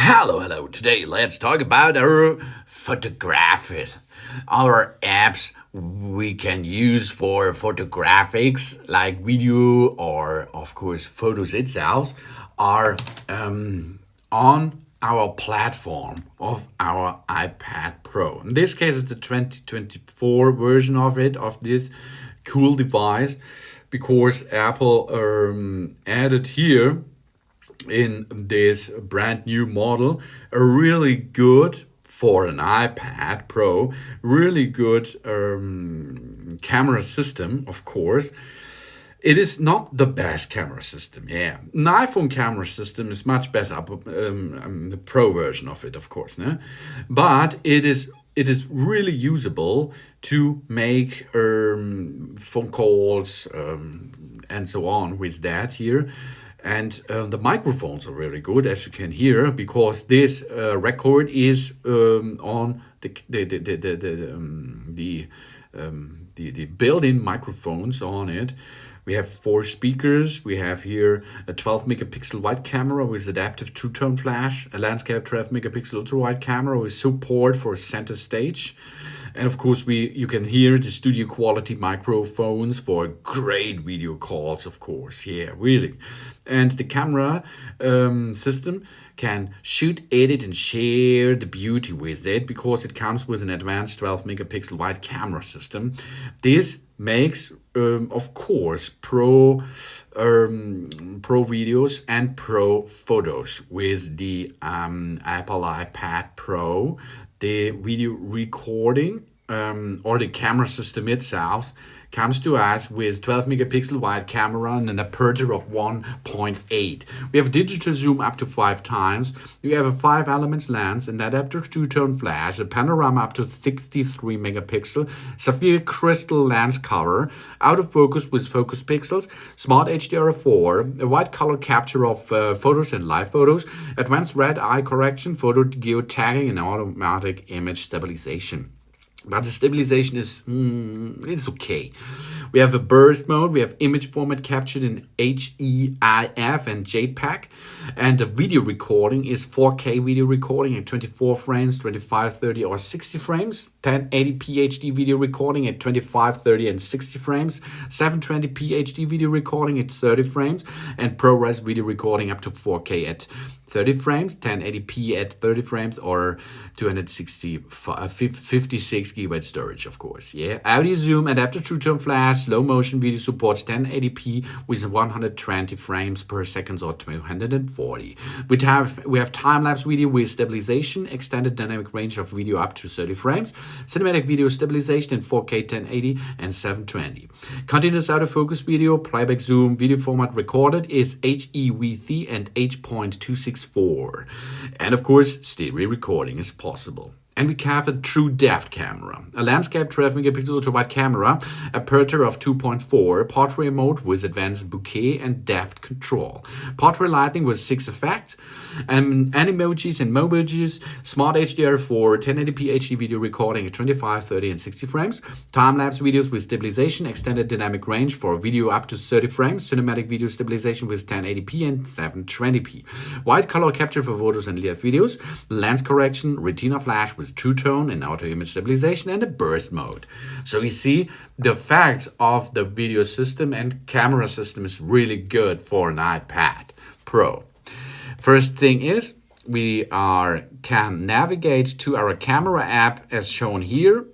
Hello. Today, let's talk about our photography. Our apps we can use for photographics, like video or, of course, photos itself, are on our platform of our iPad Pro. In this case, it's the 2024 version of it, of this cool device, because Apple added here in this brand new model a really good, for an iPad Pro, really good camera system. Of course, it is not the best camera system. Yeah, an iPhone camera system is much better, the Pro version of it, of course, no? But it is really usable to make phone calls and so on with that here. And the microphones are really good, as you can hear, because this record is on the built-in microphones on it. We have 4 speakers. We have here a 12 megapixel wide camera with adaptive two-tone flash, a landscape 12 megapixel ultra wide camera with support for center stage. And of course, you can hear the studio quality microphones for great video calls, of course. Yeah, really. And the camera system can shoot, edit, and share the beauty with it, because it comes with an advanced 12 megapixel wide camera system. This makes, of course, pro videos and pro photos with the Apple iPad Pro. The video recording or the camera system itself comes to us with 12 megapixel wide camera and an aperture of 1.8. We have digital zoom up to 5 times. We have a 5 elements lens, an adaptive two-tone flash, a panorama up to 63 megapixel, sapphire crystal lens cover, out of focus with focus pixels, smart HDR4, a wide color capture of photos and live photos, advanced red eye correction, photo geotagging, and automatic image stabilization. But the stabilization is, it's okay. We have a burst mode. We have image format captured in HEIF and JPEG. And the video recording is 4K video recording at 24 frames, 25, 30, or 60 frames. 1080p HD video recording at 25, 30, and 60 frames. 720p HD video recording at 30 frames. And ProRes video recording up to 4K at 30 frames, 1080p at 30 frames, or 56 gigabyte storage, of course. Yeah, audio zoom, adaptive two-tone flash, slow motion video supports 1080p with 120 frames per second or 240. We have time-lapse video with stabilization, extended dynamic range of video up to 30 frames, cinematic video stabilization in 4K 1080 and 720. Continuous autofocus video, playback zoom, video format recorded is HEVC and H.264. And of course, stereo recording is possible. And we have a true depth camera, a landscape 12 megapixel ultra wide camera, aperture of 2.4, portrait mode with advanced bokeh and depth control, portrait lighting with 6 effects, animojis and mojis, smart HDR4, 1080p HD video recording at 25, 30, and 60 frames, time-lapse videos with stabilization, extended dynamic range for video up to 30 frames, cinematic video stabilization with 1080p and 720p, wide color capture for photos and live videos, lens correction, retina flash with true tone and auto image stabilization, and a burst mode. So you see, the facts of the video system and camera system is really good for an iPad Pro. First thing is, we can navigate to our camera app as shown here.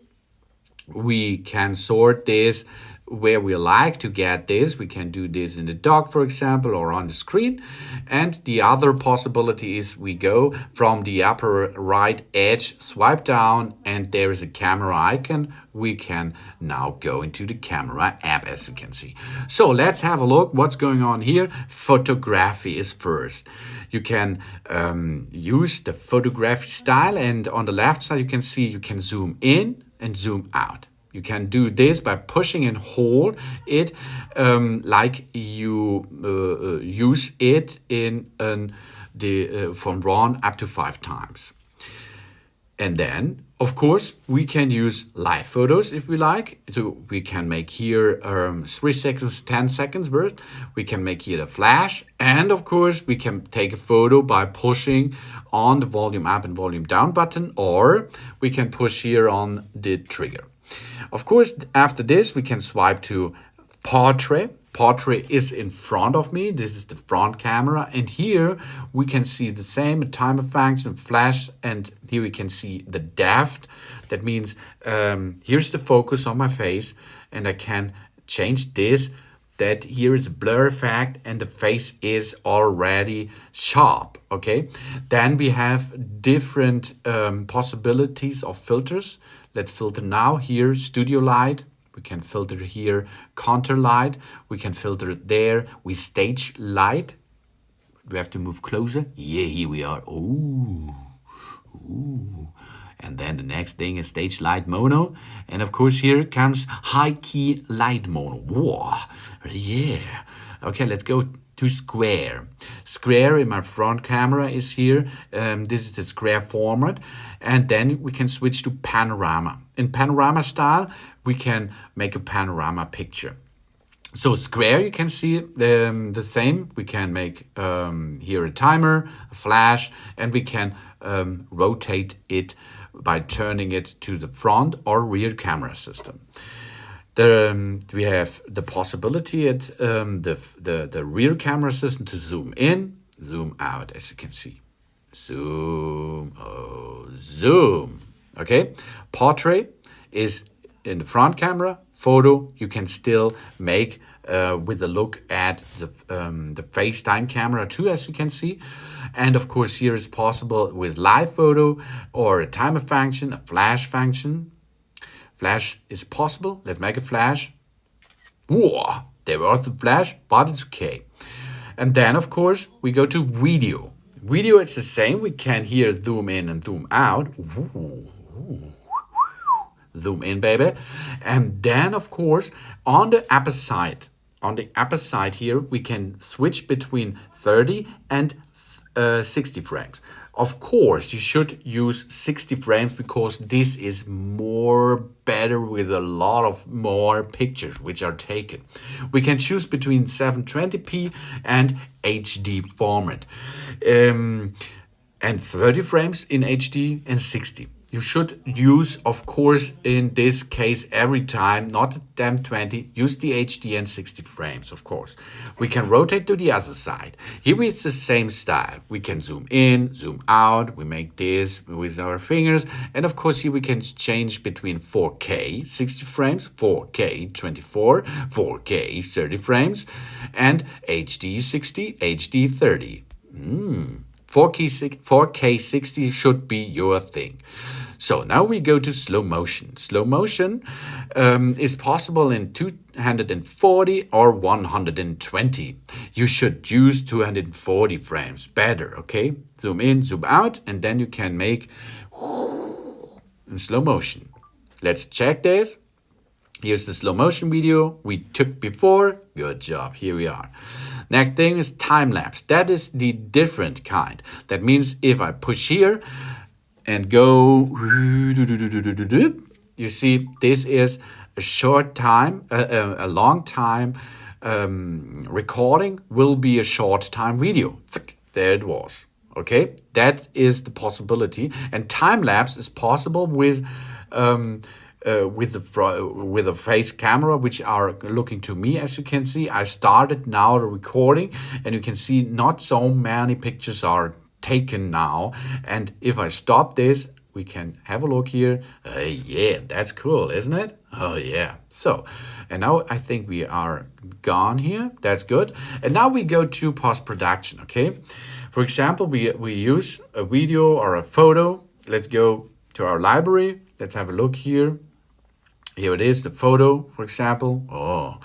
We can sort this where we like to get this. We can do this in the dock, for example, or on the screen. And the other possibility is we go from the upper right edge, swipe down, and there is a camera icon. We can now go into the camera app, as you can see. So let's have a look what's going on here. Photography is first. You can use the photography style, and on the left side you can see you can zoom in and zoom out. You can do this by pushing and hold it like you use it in from 1 up to 5 times. And then, Of course, we can use live photos if we like. So we can make here 3 seconds, 10 seconds burst. We can make here a flash. And of course, we can take a photo by pushing on the volume up and volume down button, or we can push here on the trigger. Of course, after this, we can swipe to portrait. Portrait is in front of me. This is the front camera. And here we can see the same timer function, flash, and here we can see the depth. That means here's the focus on my face, and I can change this. That here is a blur effect and the face is already sharp, okay? Then we have different possibilities of filters. Let's filter now here, studio light. We can filter here, contour light. We can filter it there with stage light. We have to move closer. Yeah, here we are. Ooh. And then the next thing is stage light mono. And of course here comes high key light mono. Whoa, yeah. Okay, let's go to square. Square in my front camera is here. This is the square format. And then we can switch to panorama. In panorama style, we can make a panorama picture. So square, you can see the same. We can make here a timer, a flash, and we can rotate it by turning it to the front or rear camera system. We have the possibility at the rear camera system to zoom in, zoom out, as you can see. Zoom, zoom. Okay, portrait is in the front camera. Photo you can still make with a look at the FaceTime camera too, as you can see. And of course here is possible with live photo or a timer function, a flash function. Flash is possible. Let's make a flash. Whoa, there was the flash, but it's okay. And then of course we go to video. Video is the same. We can here zoom in and zoom out. Ooh. Zoom in, baby. And then of course on the upper side here we can switch between 30 and 60 frames. Of course you should use 60 frames because this is more better with a lot of more pictures which are taken. We can choose between 720p and HD format, and 30 frames in HD and 60. You should use, of course, in this case, every time, not the damn 20, use the HD and 60 frames, of course. We can rotate to the other side. Here it's the same style. We can zoom in, zoom out. We make this with our fingers. And of course, here we can change between 4K, 60 frames, 4K, 24, 4K, 30 frames, and HD 60, HD 30. 4K 60 should be your thing. So now we go to slow motion. Slow motion is possible in 240 or 120. You should choose 240 frames, better, okay? Zoom in, zoom out, and then you can make in slow motion. Let's check this. Here's the slow motion video we took before. Good job, here we are. Next thing is time lapse. That is the different kind. That means if I push here and go, you see this is a short time, a long time recording will be a short time video. There it was. Okay, that is the possibility. And time lapse is possible with a face camera, which are looking to me. As you can see, I started now the recording, and you can see not so many pictures are taken now. And if I stop this, we can have a look here. Yeah, that's cool, isn't it? Oh yeah. So, and now I think we are gone here. That's good. And now we go to post-production, okay? For example, we use a video or a photo. Let's go to our library. Let's have a look here. Here it is, the photo, for example. Oh,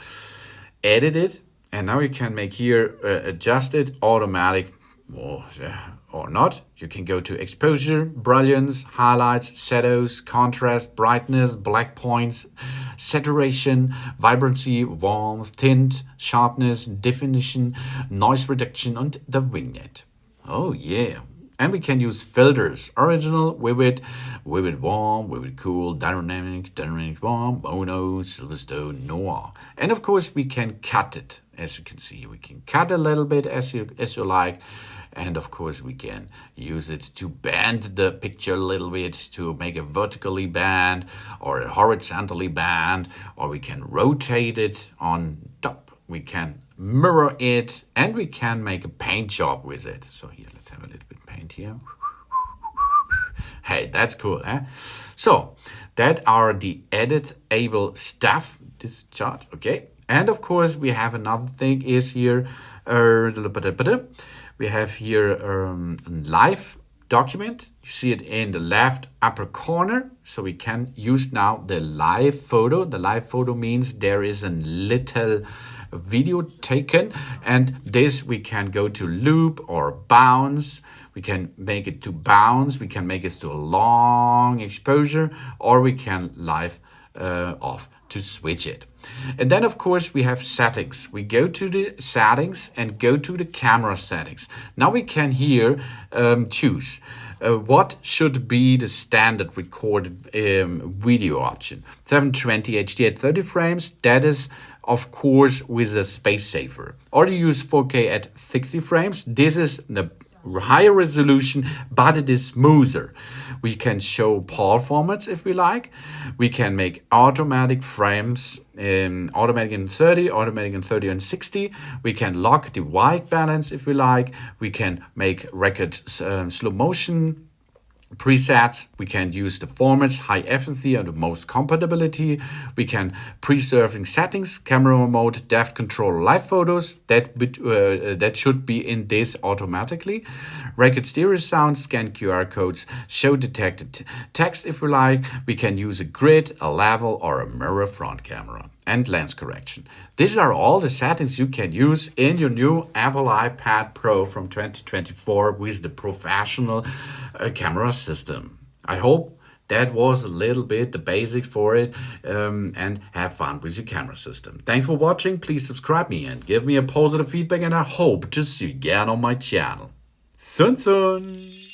edit it. And now you can make here, adjust it, automatic. Oh, yeah. Or not. You can go to exposure, brilliance, highlights, shadows, contrast, brightness, black points, saturation, vibrancy, warmth, tint, sharpness, definition, noise reduction, and the vignette. Oh yeah, And we can use filters, original, vivid, vivid warm, vivid cool, dynamic, dynamic warm, mono, silverstone, noir. And of course we can cut it. As you can see, we can cut a little bit as you like. And of course we can use it to bend the picture a little bit, to make a vertically bend or a horizontally bend, or we can rotate it on top. We can mirror it, and we can make a paint job with it. So here, let's have a little bit paint here. Hey, that's cool, eh? So that are the editable stuff, this chart, okay? And of course we have another thing is here, we have here a live document. You see it in the left upper corner. So we can use now the live photo. The live photo means there is a little video taken, and this we can go to loop or bounce. We can make it to bounce. We can make it to a long exposure, or we can live off to switch it. And then of course we have settings. We go to the settings and go to the camera settings. Now we can here choose what should be the standard recorded video option. 720 HD at 30 frames, that is of course with a space saver. Or you use 4K at 60 frames, this is the higher resolution, but it is smoother. We can show PAL formats if we like. We can make automatic frames, automatic in 30, automatic in 30 and 60. We can lock the white balance if we like. We can make record slow motion presets. We can use the formats, high efficiency and the most compatibility. We can preserving settings, camera mode, depth control, live photos. That should be in this automatically. Record stereo sound, scan QR codes, show detected text if we like. We can use a grid, a level, or a mirror front camera. And lens correction. These are all the settings you can use in your new Apple iPad Pro from 2024 with the professional camera system. I hope that was a little bit the basics for it, and have fun with your camera system. Thanks for watching. Please subscribe me and give me a positive feedback, and I hope to see you again on my channel. Sun sun!